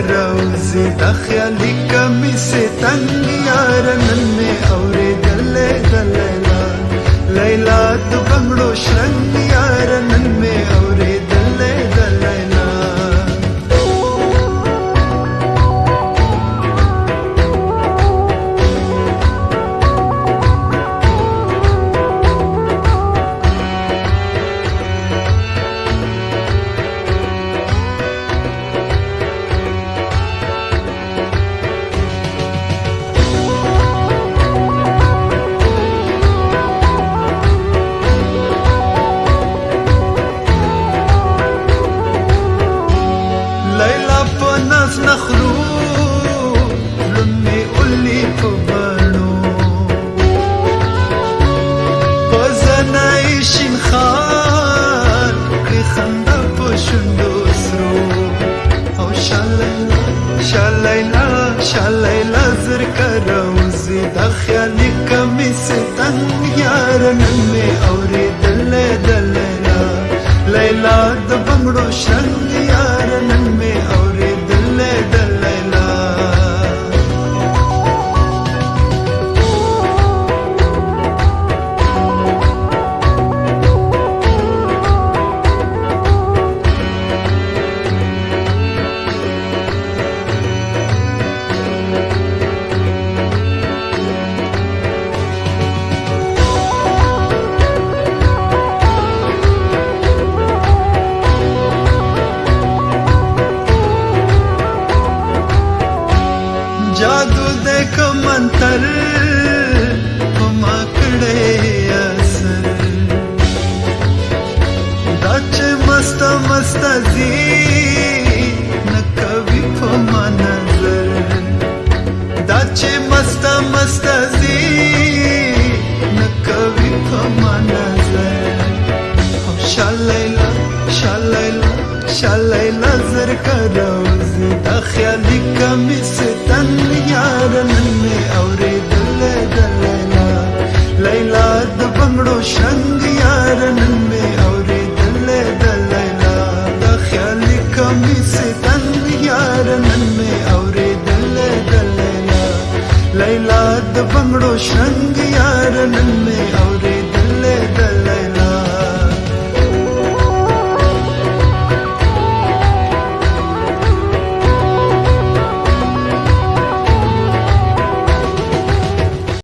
راوزي دا خیالي کمی سے تنگ یار نن می اوریدل د لیلا لیلا د بنگړو شرنګ یار نن می اوریدل د لیلا نخرو لمي قولي فبانو وزناي شنخان كي خندا بشندو سرو او شاليلا شاليلا شاليلا زركا روزي دا خيالي كمي ستن يار نمي اوريد دليلا ليلا دا بنگړو شرنګ يار نمي اوريد जादू देख मंतर पमाकड़े असर दाच मस्त मस्त जी न कभी फमा नजर दाच मस्त मस्त जी न कभी फमा नजर शालैला शालैला शालैला जर करोज़ी दा ख्याली कमी से तन यार नन्हे औरेदल दलैला लैला द बंगड़ो शंग यार नन्हे औरेदल दलैला दा ख्याली कमी से तन यार नन्हे औरेदल दलैला लैला द बंगड़ो शंग